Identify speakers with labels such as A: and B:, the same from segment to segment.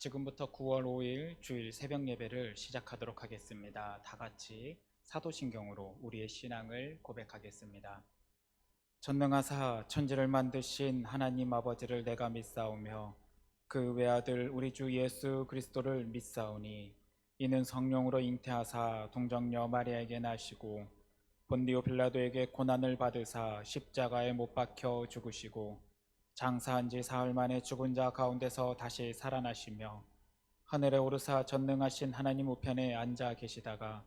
A: 지금부터 9월 5일 주일 새벽 예배를 시작하도록 하겠습니다. 다 같이 사도신경으로 우리의 신앙을 고백하겠습니다. 전능하사 천지를 만드신 하나님 아버지를 내가 믿사오며 그 외아들 우리 주 예수 그리스도를 믿사오니 이는 성령으로 잉태하사 동정녀 마리아에게 나시고 본디오 빌라도에게 고난을 받으사 십자가에 못 박혀 죽으시고 장사한 지 사흘 만에 죽은 자 가운데서 다시 살아나시며 하늘에 오르사 전능하신 하나님 우편에 앉아 계시다가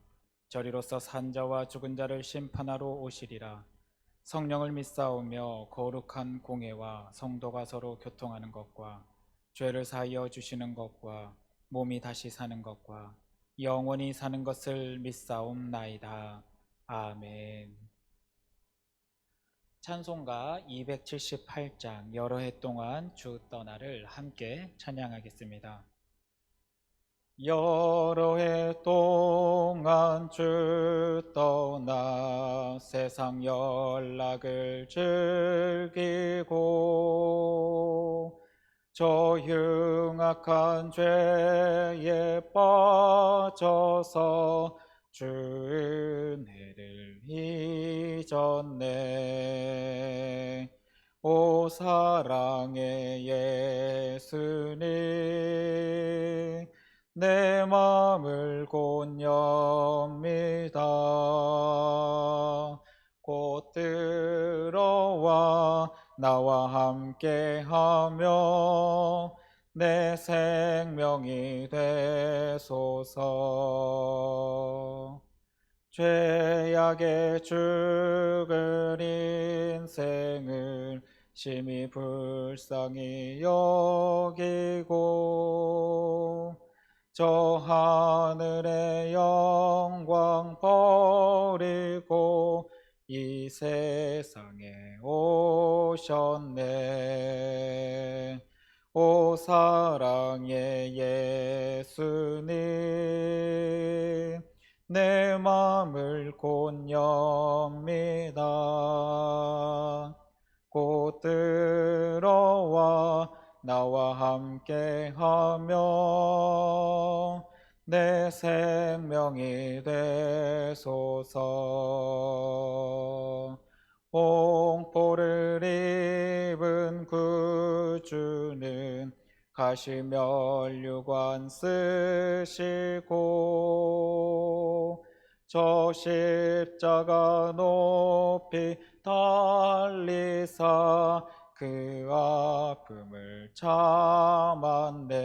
A: 저리로서 산 자와 죽은 자를 심판하러 오시리라. 성령을 믿사오며 거룩한 공회와 성도가 서로 교통하는 것과 죄를 사하여 주시는 것과 몸이 다시 사는 것과 영원히 사는 것을 믿사옵나이다. 아멘. 찬송가 278장 여러 해 동안 주 떠나를 함께 찬양하겠습니다. 여러 해 동안 주 떠나 세상 연락을 즐기고 저 흉악한 죄에 빠져서 주 은혜를 잊었네. 오 사랑의 예수님 내 마음을 곧 엽니다. 곧 들어와 나와 함께하며 내 생명이 되소서. 죄악에 죽을 인생을 심히 불쌍히 여기고 저 하늘의 영광 버리고 이 세상에 오셨네. 오 사랑의 예수님 내 마음을 곧 엽니다. 곧 들어와 나와 함께하며 내 생명이 되소서. 옹포를 입은 구주는 가시면류관 쓰시고 저 십자가 높이 달리사 그 아픔을 참았네.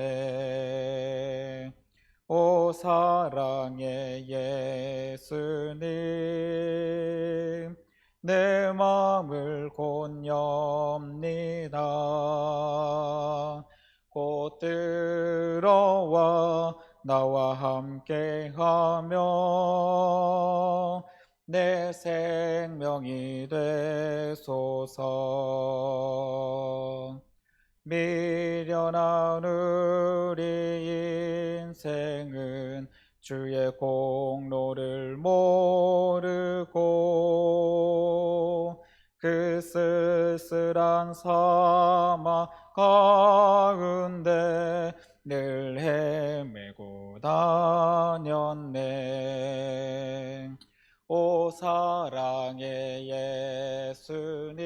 A: 오 사랑의 예수님 내 마음을 곧 엽니다. 곧 들어와 나와 함께하며 내 생명이 되소서. 미련한 우리 인생은 주의 공로를 모르고 그 쓸쓸한 사막 가운데 늘 헤매고 다녔네. 오 사랑의 예수님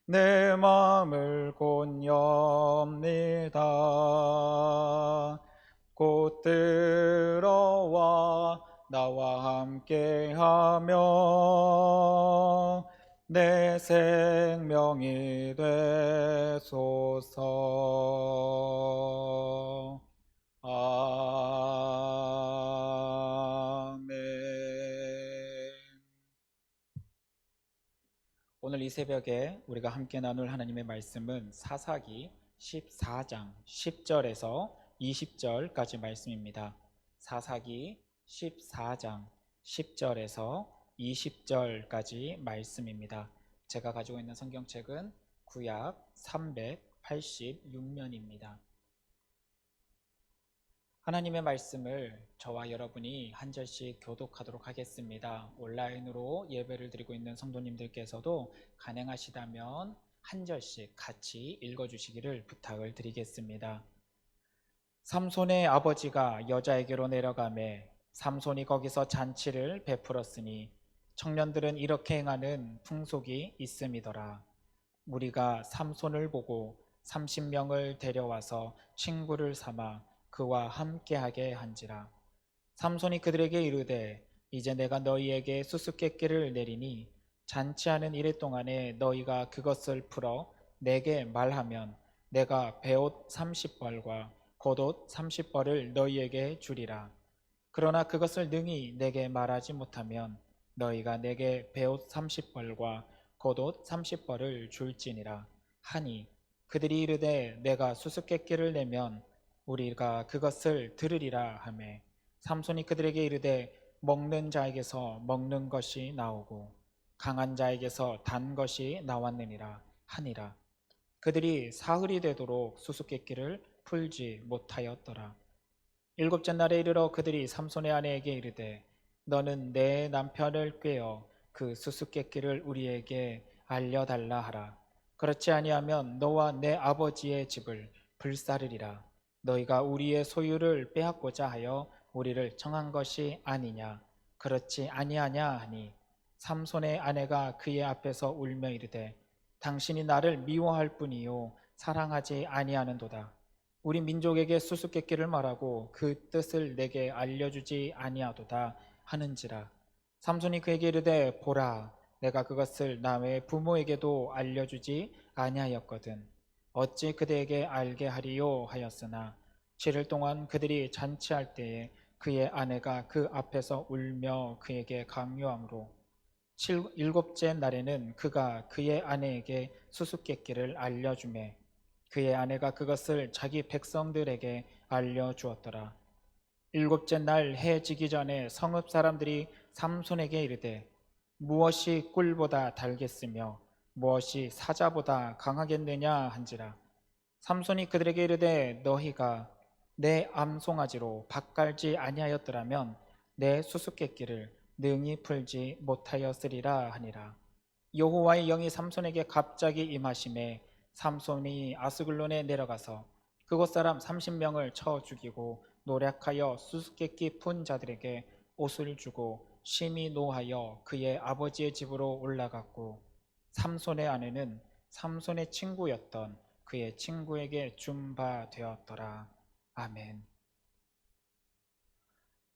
A: 내 마음을 곧 엽니다. 곧 들어와 나와 함께하며 내 생명이 되소서. 아멘. 오늘 이 새벽에 우리가 함께 나눌 하나님의 말씀은 사사기 14장 10절에서 20절까지 말씀입니다. 사사기 14장 10절에서 20절까지 말씀입니다. 제가 가지고 있는 성경책은 구약 386면입니다. 하나님의 말씀을 저와 여러분이 한 절씩 교독하도록 하겠습니다. 온라인으로 예배를 드리고 있는 성도님들께서도 가능하시다면 한 절씩 같이 읽어주시기를 부탁을 드리겠습니다. 삼손의 아버지가 여자에게로 내려가매 삼손이 거기서 잔치를 베풀었으니 청년들은 이렇게 행하는 풍속이 있음이더라. 무리가 삼손을 보고 30명을 데려와서 친구를 삼아 그와 함께하게 한지라. 삼손이 그들에게 이르되 이제 내가 너희에게 수수께끼를 내리니 잔치하는 이래 동안에 너희가 그것을 풀어 내게 말하면 내가 베옷 30벌과 겉옷 30벌을 너희에게 주리라. 그러나 그것을 능히 내게 말하지 못하면 너희가 내게 베옷 30벌과 겉옷 30벌을 줄지니라 하니 그들이 이르되 내가 수수께끼를 내면 우리가 그것을 들으리라 하매 삼손이 그들에게 이르되 먹는 자에게서 먹는 것이 나오고 강한 자에게서 단 것이 나왔느니라 하니라. 그들이 사흘이 되도록 수수께끼를 풀지 못하였더라. 일곱째 날에 이르러 그들이 삼손의 아내에게 이르되 너는 내 남편을 꾀어 그 수수께끼를 우리에게 알려달라 하라. 그렇지 아니하면 너와 내 아버지의 집을 불사르리라. 너희가 우리의 소유를 빼앗고자 하여 우리를 청한 것이 아니냐. 그렇지 아니하냐 하니 삼손의 아내가 그의 앞에서 울며 이르되 당신이 나를 미워할 뿐이요 사랑하지 아니하는도다. 우리 민족에게 수수께끼를 말하고 그 뜻을 내게 알려주지 아니하도다 하는지라. 삼손이 그에게 이르되 보라 내가 그것을 남의 부모에게도 알려주지 아니하였거든 어찌 그대에게 알게 하리요 하였으나 7일 동안 그들이 잔치할 때에 그의 아내가 그 앞에서 울며 그에게 강요함으로 일곱째 날에는 그가 그의 아내에게 수수께끼를 알려주매 그의 아내가 그것을 자기 백성들에게 알려주었더라. 일곱째 날 해 지기 전에 성읍 사람들이 삼손에게 이르되 무엇이 꿀보다 달겠으며 무엇이 사자보다 강하겠느냐 한지라. 삼손이 그들에게 이르되 너희가 내 암송아지로 밭갈지 아니하였더라면 내 수수께끼를 능히 풀지 못하였으리라 하니라. 여호와의 영이 삼손에게 갑자기 임하심에 삼손이 아스글론에 내려가서 그곳 사람 30명을 쳐 죽이고 노략하여 수수께끼 푼 자들에게 옷을 주고 심히 노하여 그의 아버지의 집으로 올라갔고 삼손의 아내는 삼손의 친구였던 그의 친구에게 준 바 되었더라. 아멘.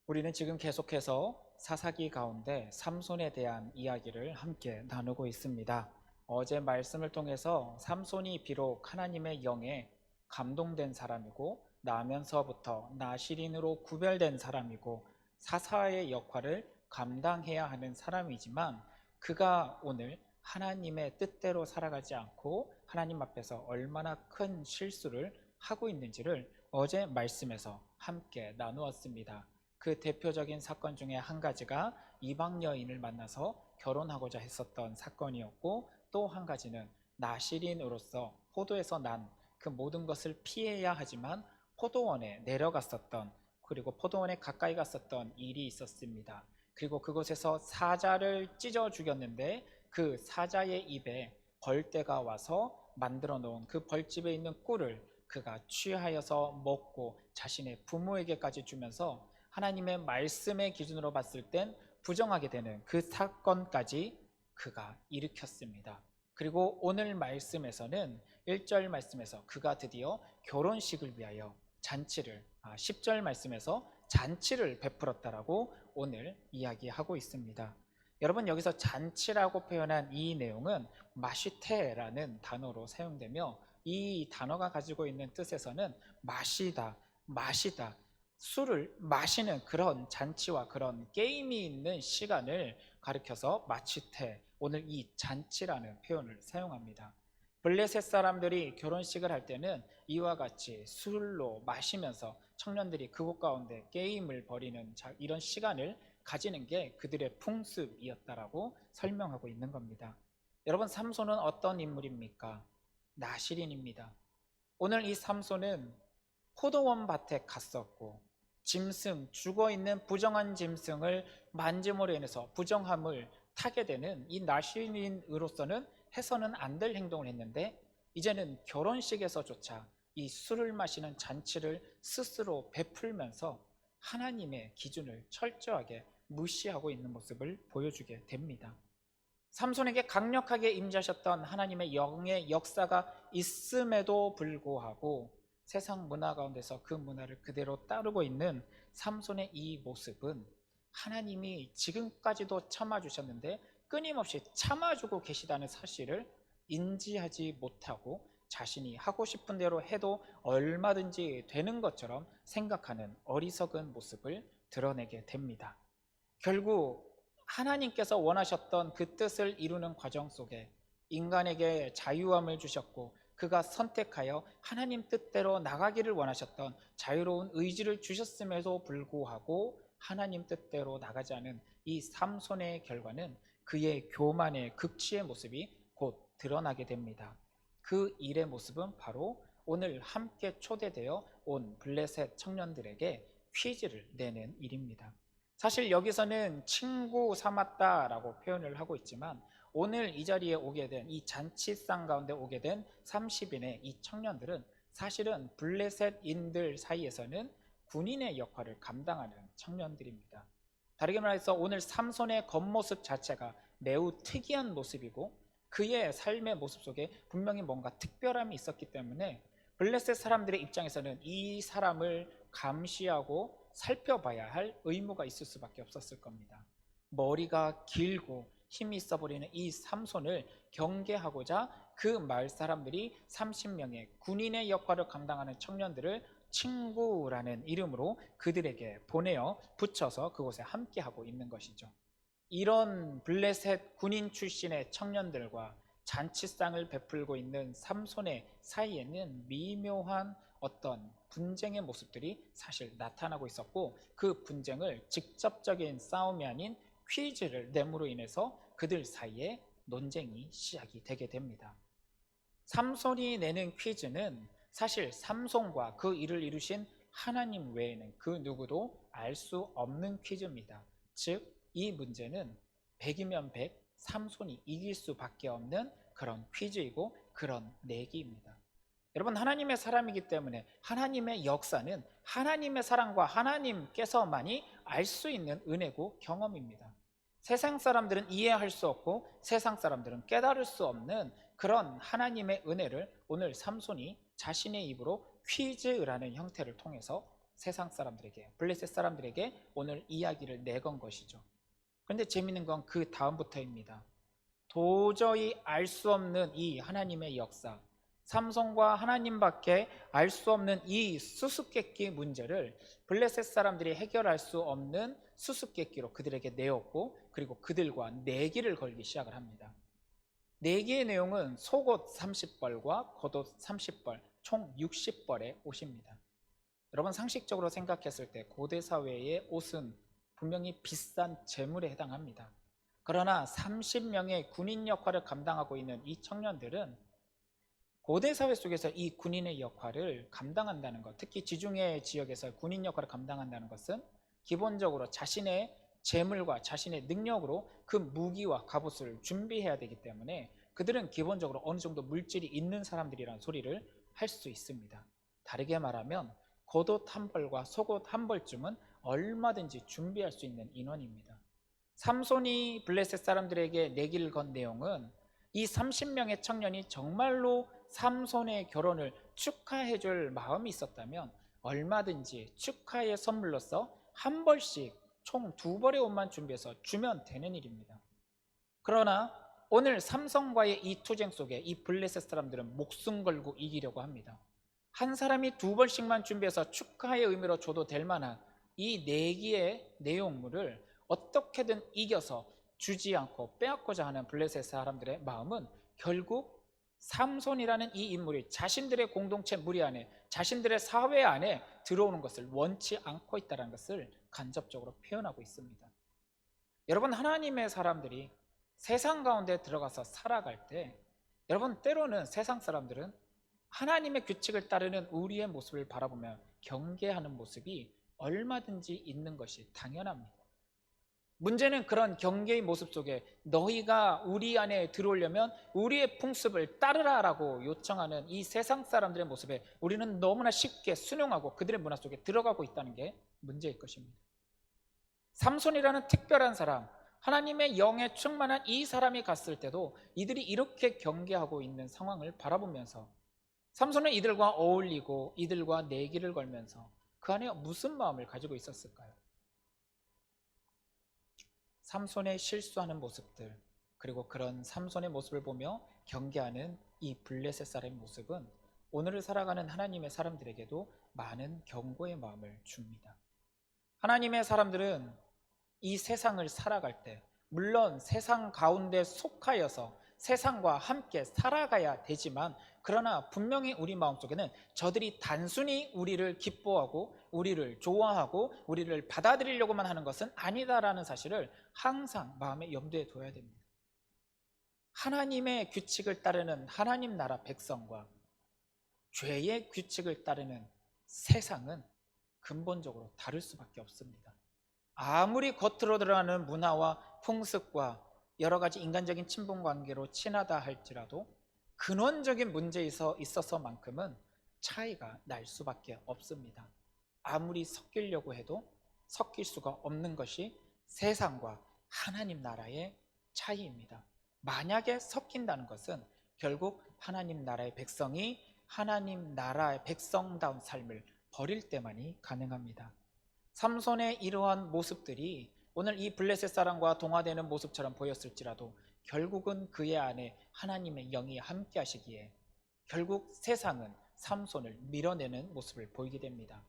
A: 우리는 지금 계속해서 사사기 가운데 삼손에 대한 이야기를 함께 나누고 있습니다. 어제 말씀을 통해서 삼손이 비록 하나님의 영에 감동된 사람이고 나면서부터 나실인으로 구별된 사람이고 사사의 역할을 감당해야 하는 사람이지만 그가 오늘 하나님의 뜻대로 살아가지 않고 하나님 앞에서 얼마나 큰 실수를 하고 있는지를 어제 말씀에서 함께 나누었습니다. 그 대표적인 사건 중에 한 가지가 이방 여인을 만나서 결혼하고자 했었던 사건이었고 또 한 가지는 나실인으로서 포도에서 난 그 모든 것을 피해야 하지만 포도원에 내려갔었던 그리고 포도원에 가까이 갔었던 일이 있었습니다. 그리고 그곳에서 사자를 찢어 죽였는데 그 사자의 입에 벌떼가 와서 만들어 놓은 그 벌집에 있는 꿀을 그가 취하여서 먹고 자신의 부모에게까지 주면서 하나님의 말씀의 기준으로 봤을 땐 부정하게 되는 그 사건까지 그가 일으켰습니다. 그리고 오늘 말씀에서는 1절 말씀에서 그가 드디어 결혼식을 위하여 잔치를 10절 말씀에서 잔치를 베풀었다라고 오늘 이야기하고 있습니다. 여러분 여기서 잔치라고 표현한 이 내용은 마시테라는 단어로 사용되며 이 단어가 가지고 있는 뜻에서는 마시다, 술을 마시는 그런 잔치와 그런 게임이 있는 시간을 가리켜서 마치테, 오늘 이 잔치라는 표현을 사용합니다. 블레셋 사람들이 결혼식을 할 때는 이와 같이 술로 마시면서 청년들이 그곳 가운데 게임을 벌이는 이런 시간을 가지는 게 그들의 풍습이었다라고 설명하고 있는 겁니다. 여러분 삼손은 어떤 인물입니까? 나실인입니다. 오늘 이 삼손은 포도원 밭에 갔었고 짐승, 죽어있는 부정한 짐승을 만짐으로 인해서 부정함을 타게 되는 이 나시인으로서는 해서는 안 될 행동을 했는데, 이제는 결혼식에서조차 이 술을 마시는 잔치를 스스로 베풀면서 하나님의 기준을 철저하게 무시하고 있는 모습을 보여주게 됩니다. 삼손에게 강력하게 임재하셨던 하나님의 영의 역사가 있음에도 불구하고 세상 문화 가운데서 그 문화를 그대로 따르고 있는 삼손의 이 모습은 하나님이 지금까지도 참아주셨는데 끊임없이 참아주고 계시다는 사실을 인지하지 못하고 자신이 하고 싶은 대로 해도 얼마든지 되는 것처럼 생각하는 어리석은 모습을 드러내게 됩니다. 결국 하나님께서 원하셨던 그 뜻을 이루는 과정 속에 인간에게 자유함을 주셨고, 그가 선택하여 하나님 뜻대로 나가기를 원하셨던 자유로운 의지를 주셨음에도 불구하고 하나님 뜻대로 나가지 않은 이 삼손의 결과는 그의 교만의 극치의 모습이 곧 드러나게 됩니다. 그 일의 모습은 바로 오늘 함께 초대되어 온 블레셋 청년들에게 퀴즈를 내는 일입니다. 사실 여기서는 친구 삼았다라고 표현을 하고 있지만, 오늘 이 자리에 오게 된, 이 잔치상 가운데 오게 된 30인의 이 청년들은 사실은 블레셋인들 사이에서는 군인의 역할을 감당하는 청년들입니다. 다르게 말해서 오늘 삼손의 겉모습 자체가 매우 특이한 모습이고, 그의 삶의 모습 속에 분명히 뭔가 특별함이 있었기 때문에 블레셋 사람들의 입장에서는 이 사람을 감시하고 살펴봐야 할 의무가 있을 수밖에 없었을 겁니다. 머리가 길고 힘이 있어 보이는 이 삼손을 경계하고자 그 마을 사람들이 30명의 군인의 역할을 감당하는 청년들을 친구라는 이름으로 그들에게 보내어 붙여서 그곳에 함께하고 있는 것이죠. 이런 블레셋 군인 출신의 청년들과 잔치상을 베풀고 있는 삼손의 사이에는 미묘한 어떤 분쟁의 모습들이 사실 나타나고 있었고, 그 분쟁을 직접적인 싸움이 아닌 퀴즈를 내므로 인해서 그들 사이에 논쟁이 시작이 되게 됩니다. 삼손이 내는 퀴즈는 사실 삼손과 그 일을 이루신 하나님 외에는 그 누구도 알 수 없는 퀴즈입니다. 즉, 이 문제는 100이면 100, 삼손이 이길 수밖에 없는 그런 퀴즈이고 그런 내기입니다. 여러분, 하나님의 사람이기 때문에 하나님의 역사는 하나님의 사랑과 하나님께서만이 알 수 있는 은혜고 경험입니다. 세상 사람들은 이해할 수 없고 세상 사람들은 깨달을 수 없는 그런 하나님의 은혜를 오늘 삼손이 자신의 입으로 퀴즈라는 형태를 통해서 세상 사람들에게, 블레셋 사람들에게 오늘 이야기를 내건 것이죠. 그런데 재미있는 건 그 다음부터입니다. 도저히 알 수 없는 이 하나님의 역사, 삼손과 하나님밖에 알 수 없는 이 수수께끼 문제를 블레셋 사람들이 해결할 수 없는 수수께끼로 그들에게 내었고, 그리고 그들과 내기를 걸기 시작을 합니다. 내기의 내용은 속옷 30벌과 겉옷 30벌, 총 60벌의 옷입니다. 여러분, 상식적으로 생각했을 때 고대 사회의 옷은 분명히 비싼 재물에 해당합니다. 그러나 30명의 군인 역할을 감당하고 있는 이 청년들은 고대 사회 속에서 이 군인의 역할을 감당한다는 것, 특히 지중해 지역에서 군인 역할을 감당한다는 것은 기본적으로 자신의 재물과 자신의 능력으로 그 무기와 갑옷을 준비해야 되기 때문에 그들은 기본적으로 어느 정도 물질이 있는 사람들이라는 소리를 할 수 있습니다. 다르게 말하면 겉옷 한 벌과 속옷 한 벌쯤은 얼마든지 준비할 수 있는 인원입니다. 삼손이 블레셋 사람들에게 내기를 건 내용은 이 30명의 청년이 정말로 삼손의 결혼을 축하해 줄 마음이 있었다면 얼마든지 축하의 선물로서 한 벌씩 총 2벌의 옷만 준비해서 주면 되는 일입니다. 그러나 오늘 삼손과의 이 투쟁 속에 이 블레셋 사람들은 목숨 걸고 이기려고 합니다. 한 사람이 2벌씩만 준비해서 축하의 의미로 줘도 될 만한 이 내기의 내용물을 어떻게든 이겨서 주지 않고 빼앗고자 하는 블레셋 사람들의 마음은 결국 삼손이라는 이 인물이 자신들의 공동체 무리 안에, 자신들의 사회 안에 들어오는 것을 원치 않고 있다는 것을 간접적으로 표현하고 있습니다. 여러분, 하나님의 사람들이 세상 가운데 들어가서 살아갈 때, 여러분, 때로는 세상 사람들은 하나님의 규칙을 따르는 우리의 모습을 바라보며 경계하는 모습이 얼마든지 있는 것이 당연합니다.
B: 문제는 그런 경계의 모습 속에 너희가 우리 안에 들어오려면 우리의 풍습을 따르라라고 요청하는 이 세상 사람들의 모습에 우리는 너무나 쉽게 순응하고 그들의 문화 속에 들어가고 있다는 게 문제일 것입니다. 삼손이라는 특별한 사람, 하나님의 영에 충만한 이 사람이 갔을 때도 이들이 이렇게 경계하고 있는 상황을 바라보면서 삼손은 이들과 어울리고 이들과 내기를 걸면서 그 안에 무슨 마음을 가지고 있었을까요? 삼손의 실수하는 모습들, 그리고 그런 삼손의 모습을 보며 경계하는 이 블레셋 사람의 모습은 오늘을 살아가는 하나님의 사람들에게도 많은 경고의 마음을 줍니다. 하나님의 사람들은 이 세상을 살아갈 때 물론 세상 가운데 속하여서 세상과 함께 살아가야 되지만, 그러나 분명히 우리 마음속에는 저들이 단순히 우리를 기뻐하고 우리를 좋아하고 우리를 받아들이려고만 하는 것은 아니다라는 사실을 항상 마음에 염두에 둬야 됩니다. 하나님의 규칙을 따르는 하나님 나라 백성과 죄의 규칙을 따르는 세상은 근본적으로 다를 수밖에 없습니다. 아무리 겉으로 드러나는 문화와 풍습과 여러 가지 인간적인 친분 관계로 친하다 할지라도 근원적인 문제에 있어서만큼은 차이가 날 수밖에 없습니다. 아무리 섞이려고 해도 섞일 수가 없는 것이 세상과 하나님 나라의 차이입니다. 만약에 섞인다는 것은 결국 하나님 나라의 백성이 하나님 나라의 백성다운 삶을 버릴 때만이 가능합니다. 삼손의 이러한 모습들이 오늘 이 블레셋 사람과 동화되는 모습처럼 보였을지라도 결국은 그의 안에 하나님의 영이 함께 하시기에 결국 세상은 삼손을 밀어내는 모습을 보이게 됩니다.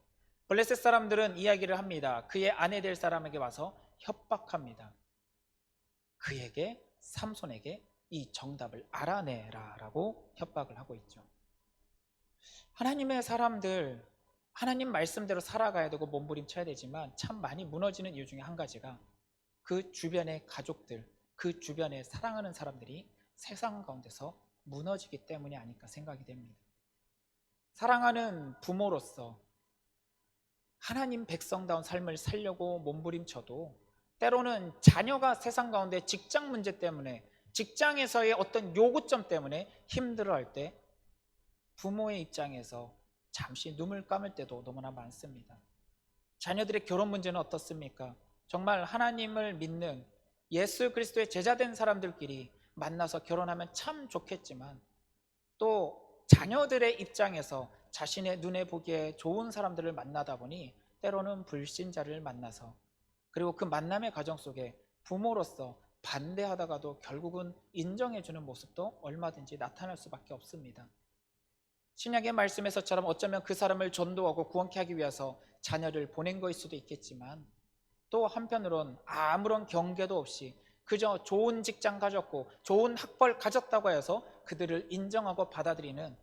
B: 블레셋 사람들은 이야기를 합니다. 그의 아내 될 사람에게 와서 협박합니다. 그에게, 삼손에게 이 정답을 알아내라 라고 협박을 하고 있죠. 하나님의 사람들, 하나님 말씀대로 살아가야 되고 몸부림쳐야 되지만 참 많이 무너지는 이유 중에 한 가지가 그 주변의 가족들, 그 주변에 사랑하는 사람들이 세상 가운데서 무너지기 때문이 아닐까 생각이 됩니다. 사랑하는 부모로서 하나님 백성다운 삶을 살려고 몸부림쳐도 때로는 자녀가 세상 가운데 직장 문제 때문에, 직장에서의 어떤 요구점 때문에 힘들어할 때 부모의 입장에서 잠시 눈을 감을 때도 너무나 많습니다. 자녀들의 결혼 문제는 어떻습니까? 정말 하나님을 믿는 예수 그리스도의 제자된 사람들끼리 만나서 결혼하면 참 좋겠지만, 또 자녀들의 입장에서 자신의 눈에 보기에 좋은 사람들을 만나다 보니 때로는 불신자를 만나서, 그리고 그 만남의 과정 속에 부모로서 반대하다가도 결국은 인정해주는 모습도 얼마든지 나타날 수밖에 없습니다. 신약의 말씀에서처럼 어쩌면 그 사람을 전도하고 구원케 하기 위해서 자녀를 보낸 것일 수도 있겠지만, 또 한편으론 아무런 경계도 없이 그저 좋은 직장 가졌고 좋은 학벌 가졌다고 해서 그들을 인정하고 받아들이는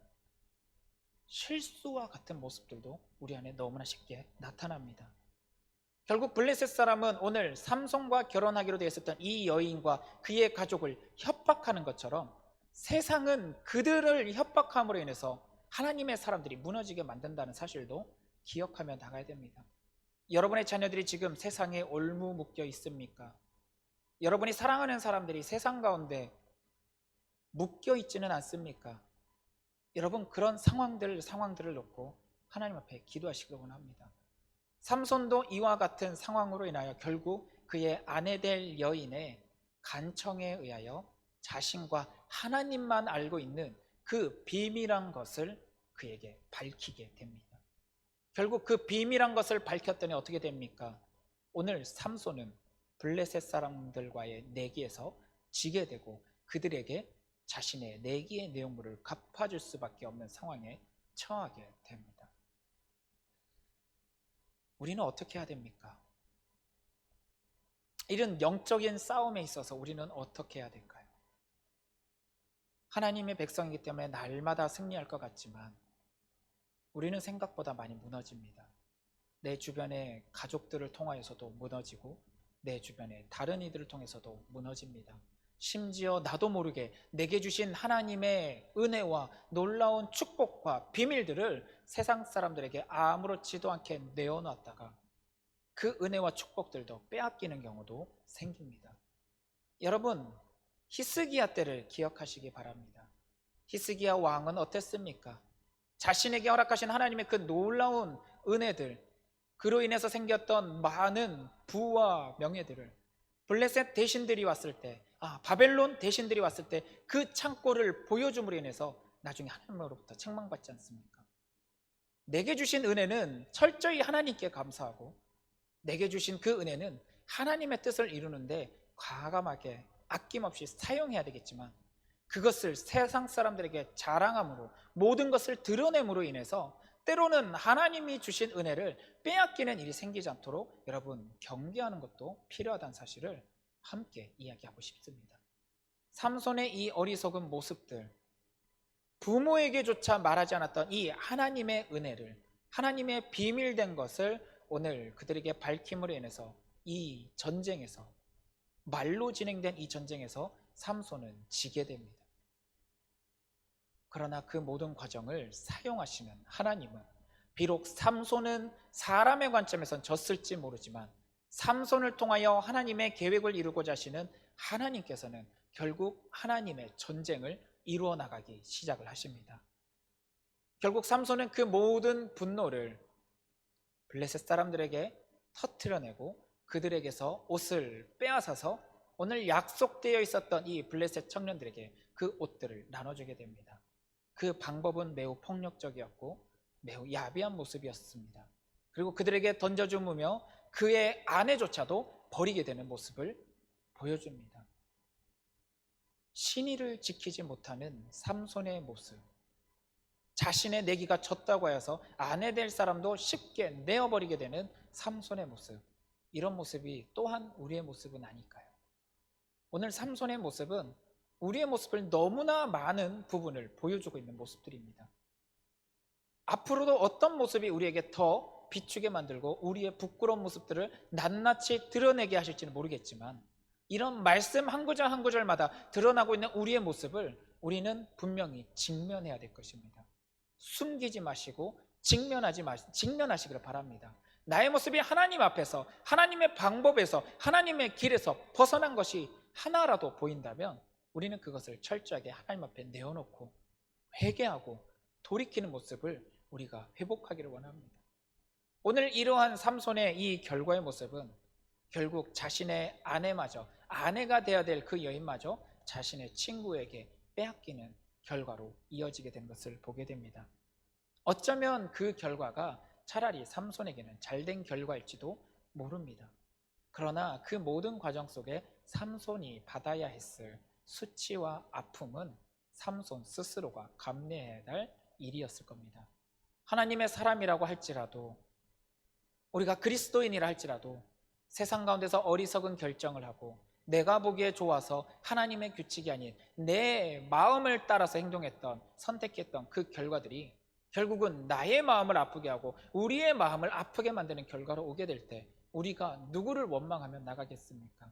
B: 실수와 같은 모습들도 우리 안에 너무나 쉽게 나타납니다. 결국 블레셋 사람은 오늘 삼손과 결혼하기로 되어 있었던 이 여인과 그의 가족을 협박하는 것처럼 세상은 그들을 협박함으로 인해서 하나님의 사람들이 무너지게 만든다는 사실도 기억하며 나가야 됩니다. 여러분의 자녀들이 지금 세상에 올무묶여 있습니까? 여러분이 사랑하는 사람들이 세상 가운데 묶여 있지는 않습니까? 여러분, 그런 상황들을 놓고 하나님 앞에 기도하시기 원합니다. 삼손도 이와 같은 상황으로 인하여 결국 그의 아내 될 여인의 간청에 의하여 자신과 하나님만 알고 있는 그 비밀한 것을 그에게 밝히게 됩니다. 결국 그 비밀한 것을 밝혔더니 어떻게 됩니까? 오늘 삼손은 블레셋 사람들과의 내기에서 지게 되고 그들에게 자신의 내기의 내용물을 갚아줄 수밖에 없는 상황에 처하게 됩니다. 우리는 어떻게 해야 됩니까? 이런 영적인 싸움에 있어서 우리는 어떻게 해야 될까요? 하나님의 백성이기 때문에 날마다 승리할 것 같지만 우리는 생각보다 많이 무너집니다. 내 주변의 가족들을 통하여서도 무너지고 내 주변의 다른 이들을 통해서도 무너집니다. 심지어 나도 모르게 내게 주신 하나님의 은혜와 놀라운 축복과 비밀들을 세상 사람들에게 아무렇지도 않게 내어놨다가 그 은혜와 축복들도 빼앗기는 경우도 생깁니다. 여러분, 히스기야 때를 기억하시기 바랍니다. 히스기야 왕은 어땠습니까? 자신에게 허락하신 하나님의 그 놀라운 은혜들, 그로 인해서 생겼던 많은 부와 명예들을 블레셋 대신들이 왔을 때, 바벨론 대신들이 왔을 때 그 창고를 보여줌으로 인해서 나중에 하나님으로부터 책망받지 않습니까? 내게 주신 은혜는 철저히 하나님께 감사하고, 내게 주신 그 은혜는 하나님의 뜻을 이루는데 과감하게 아낌없이 사용해야 되겠지만, 그것을 세상 사람들에게 자랑함으로, 모든 것을 드러냄으로 인해서 때로는 하나님이 주신 은혜를 빼앗기는 일이 생기지 않도록 여러분 경계하는 것도 필요하다는 사실을 함께 이야기하고 싶습니다. 삼손의 이 어리석은 모습들, 부모에게조차 말하지 않았던 이 하나님의 은혜를, 하나님의 비밀된 것을 오늘 그들에게 밝힘으로 인해서 이 전쟁에서, 말로 진행된 이 전쟁에서 삼손은 지게 됩니다. 그러나 그 모든 과정을 사용하시는 하나님은, 비록 삼손은 사람의 관점에선 졌을지 모르지만 삼손을 통하여 하나님의 계획을 이루고자 하시는 하나님께서는 결국 하나님의 전쟁을 이루어 나가기 시작을 하십니다. 결국 삼손은 그 모든 분노를 블레셋 사람들에게 터트려내고 그들에게서 옷을 빼앗아서 오늘 약속되어 있었던 이 블레셋 청년들에게 그 옷들을 나눠주게 됩니다. 그 방법은 매우 폭력적이었고 매우 야비한 모습이었습니다. 그리고 그들에게 던져주며 그의 아내조차도 버리게 되는 모습을 보여줍니다. 신의를 지키지 못하는 삼손의 모습, 자신의 내기가 졌다고 하여서 아내 될 사람도 쉽게 내어버리게 되는 삼손의 모습, 이런 모습이 또한 우리의 모습은 아닐까요? 오늘 삼손의 모습은 우리의 모습을 너무나 많은 부분을 보여주고 있는 모습들입니다. 앞으로도 어떤 모습이 우리에게 더 비추게 만들고 우리의 부끄러운 모습들을 낱낱이 드러내게 하실지는 모르겠지만, 이런 말씀 한 구절 한 구절마다 드러나고 있는 우리의 모습을 우리는 분명히 직면해야 될 것입니다. 숨기지 마시고 직면하시기를 바랍니다. 나의 모습이 하나님 앞에서, 하나님의 방법에서, 하나님의 길에서 벗어난 것이 하나라도 보인다면 우리는 그것을 철저하게 하나님 앞에 내어놓고 회개하고 돌이키는 모습을 우리가 회복하기를 원합니다. 오늘 이러한 삼손의 이 결과의 모습은 결국 자신의 아내마저, 아내가 되어야 될 그 여인마저 자신의 친구에게 빼앗기는 결과로 이어지게 된 것을 보게 됩니다. 어쩌면 그 결과가 차라리 삼손에게는 잘된 결과일지도 모릅니다. 그러나 그 모든 과정 속에 삼손이 받아야 했을 수치와 아픔은 삼손 스스로가 감내해야 할 일이었을 겁니다. 하나님의 사람이라고 할지라도, 우리가 그리스도인이라 할지라도 세상 가운데서 어리석은 결정을 하고 내가 보기에 좋아서 하나님의 규칙이 아닌 내 마음을 따라서 행동했던, 선택했던 그 결과들이 결국은 나의 마음을 아프게 하고 우리의 마음을 아프게 만드는 결과로 오게 될 때 우리가 누구를 원망하며 나가겠습니까?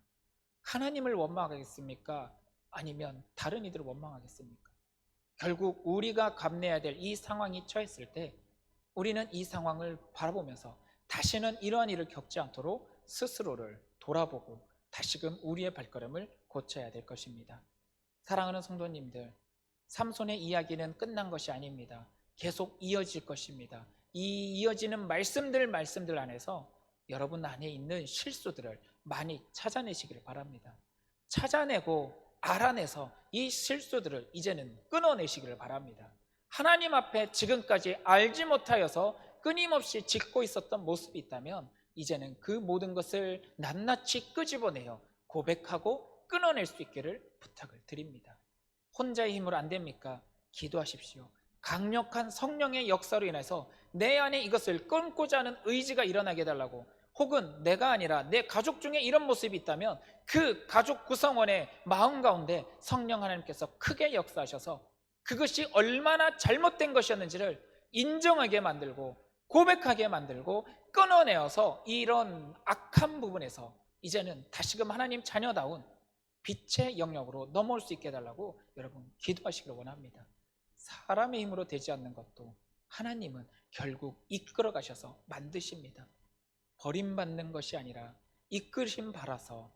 B: 하나님을 원망하겠습니까? 아니면 다른 이들을 원망하겠습니까? 결국 우리가 감내해야 될 이 상황이 처했을 때 우리는 이 상황을 바라보면서 다시는 이러한 일을 겪지 않도록 스스로를 돌아보고 다시금 우리의 발걸음을 고쳐야 될 것입니다. 사랑하는 성도님들, 삼손의 이야기는 끝난 것이 아닙니다. 계속 이어질 것입니다. 이 이어지는 말씀들 안에서 여러분 안에 있는 실수들을 많이 찾아내시기를 바랍니다. 찾아내고 알아내서 이 실수들을 이제는 끊어내시기를 바랍니다. 하나님 앞에 지금까지 알지 못하여서 끊임없이 짓고 있었던 모습이 있다면 이제는 그 모든 것을 낱낱이 끄집어내어 고백하고 끊어낼 수 있기를 부탁을 드립니다. 혼자의 힘으로 안 됩니까? 기도하십시오. 강력한 성령의 역사로 인해서 내 안에 이것을 끊고자 하는 의지가 일어나게 해달라고, 혹은 내가 아니라 내 가족 중에 이런 모습이 있다면 그 가족 구성원의 마음 가운데 성령 하나님께서 크게 역사하셔서 그것이 얼마나 잘못된 것이었는지를 인정하게 만들고 고백하게 만들고 끊어내어서 이런 악한 부분에서 이제는 다시금 하나님 자녀다운 빛의 영역으로 넘어올 수 있게 해달라고 여러분 기도하시기를 원합니다. 사람의 힘으로 되지 않는 것도 하나님은 결국 이끌어 가셔서 만드십니다. 버림받는 것이 아니라 이끄심 받아서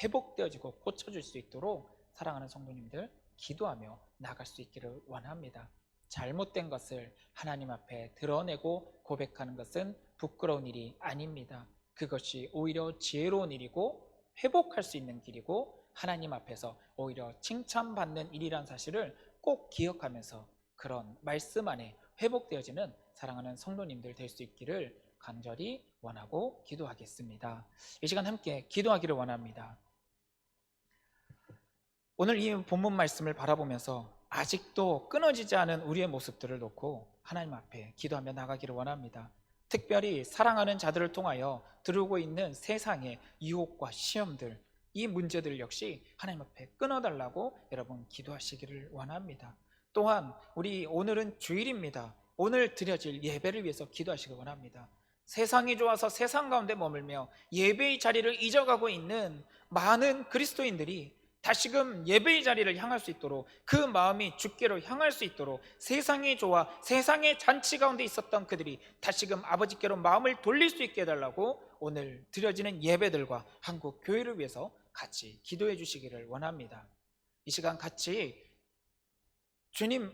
B: 회복되어지고 고쳐질 수 있도록 사랑하는 성도님들 기도하며 나갈 수 있기를 원합니다. 잘못된 것을 하나님 앞에 드러내고 고백하는 것은 부끄러운 일이 아닙니다. 그것이 오히려 지혜로운 일이고 회복할 수 있는 길이고 하나님 앞에서 오히려 칭찬받는 일이란 사실을 꼭 기억하면서 그런 말씀 안에 회복되어지는 사랑하는 성도님들 될 수 있기를 간절히 원하고 기도하겠습니다. 이 시간 함께 기도하기를 원합니다. 오늘 이 본문 말씀을 바라보면서 아직도 끊어지지 않은 우리의 모습들을 놓고 하나님 앞에 기도하며 나가기를 원합니다. 특별히 사랑하는 자들을 통하여 들어오고 있는 세상의 유혹과 시험들, 이 문제들 역시 하나님 앞에 끊어달라고 여러분 기도하시기를 원합니다. 또한 우리 오늘은 주일입니다. 오늘 드려질 예배를 위해서 기도하시기 원합니다. 세상이 좋아서 세상 가운데 머물며 예배의 자리를 잊어가고 있는 많은 그리스도인들이 다시금 예배의 자리를 향할 수 있도록 그 마음이 주께로 향할 수 있도록 세상이 좋아 세상의 잔치 가운데 있었던 그들이 다시금 아버지께로 마음을 돌릴 수 있게 해달라고 오늘 드려지는 예배들과 한국 교회를 위해서 같이 기도해 주시기를 원합니다. 이 시간 같이 주님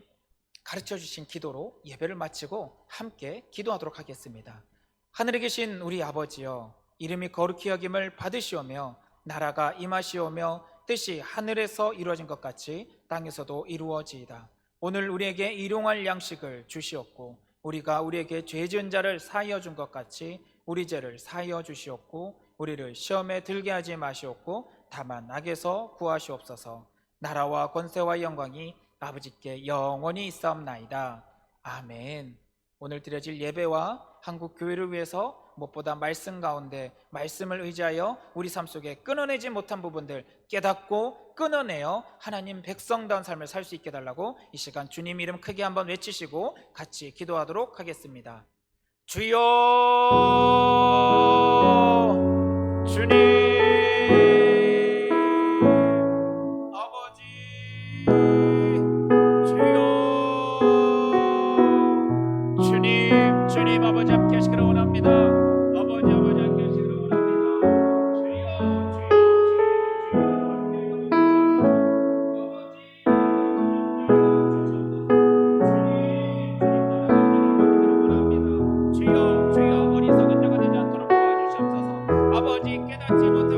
B: 가르쳐 주신 기도로 예배를 마치고 함께 기도하도록 하겠습니다. 하늘에 계신 우리 아버지여, 이름이 거룩히 여김을 받으시오며 나라가 임하시오며 뜻이 하늘에서 이루어진 것 같이 땅에서도 이루어지이다. 오늘 우리에게 일용할 양식을 주시옵고 우리가 우리에게 죄 지은 자를 사하여 준 것 같이 우리 죄를 사하여 주시옵고 우리를 시험에 들게 하지 마시옵고 다만 악에서 구하시옵소서. 나라와 권세와 영광이 아버지께 영원히 있사옵나이다. 아멘. 오늘 드려질 예배와 한국 교회를 위해서 무엇보다 말씀 가운데 말씀을 의지하여 우리 삶 속에 끊어내지 못한 부분들 깨닫고 끊어내어 하나님 백성다운 삶을 살 수 있게 달라고 이 시간 주님 이름 크게 한번 외치시고 같이 기도하도록 하겠습니다. 주여, 주님, 아버지, 주여, 주님, 주님 아버지 함께 하시기를 원합니다. 아버지 함께 하시기를 원합니다. 주여, 주여, 주여, 주여 함께 주여, 주여 어리석은 자가 되지 않도록 도와주시옵소서. 아버지 깨닫지 못한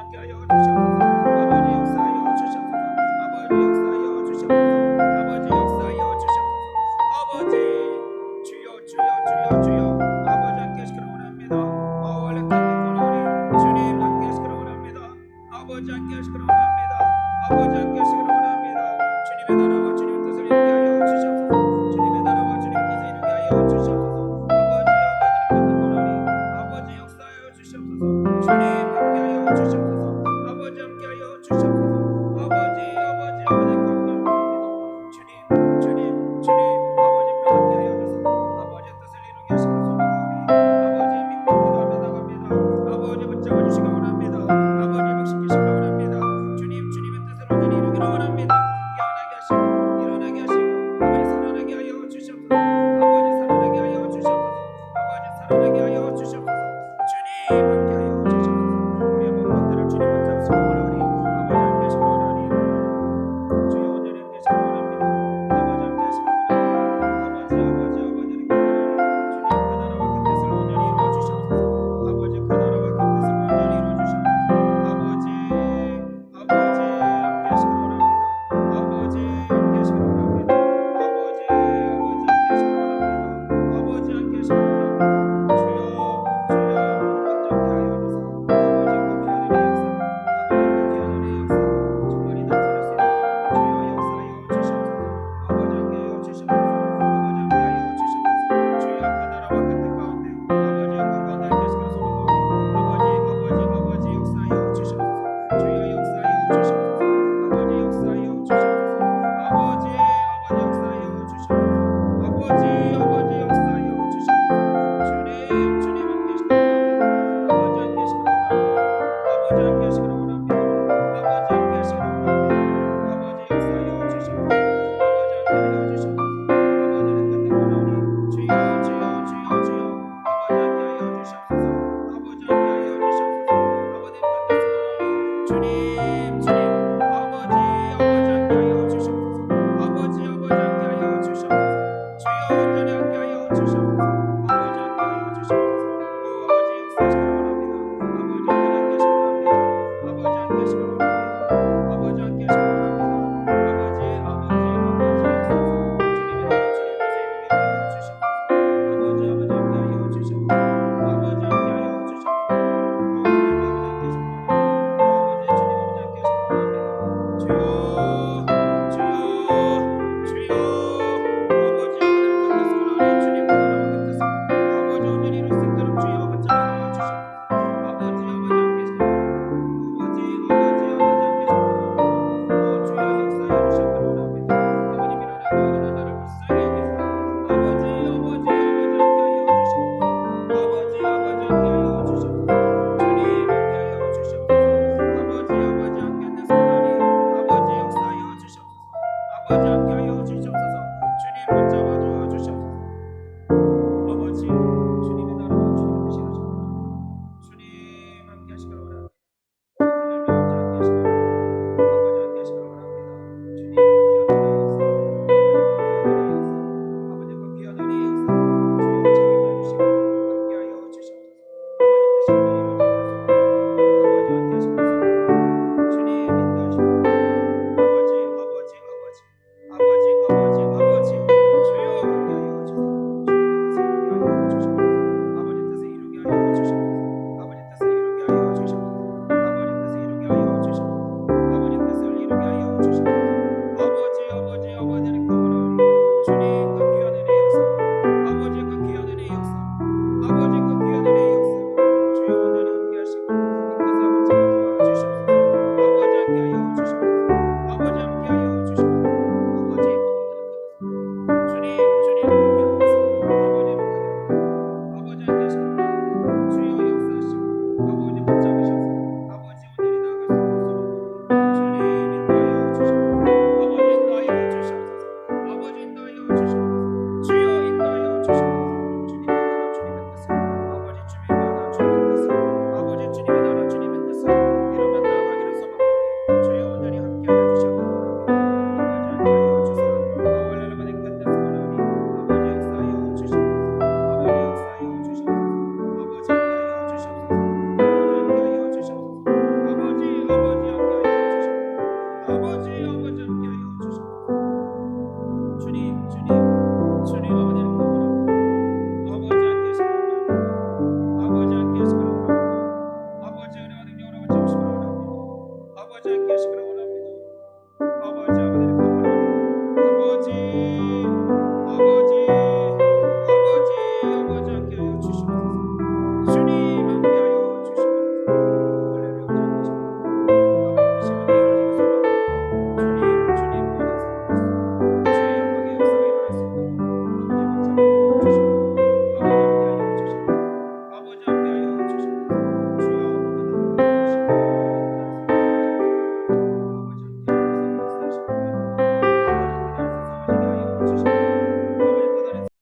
B: 아버지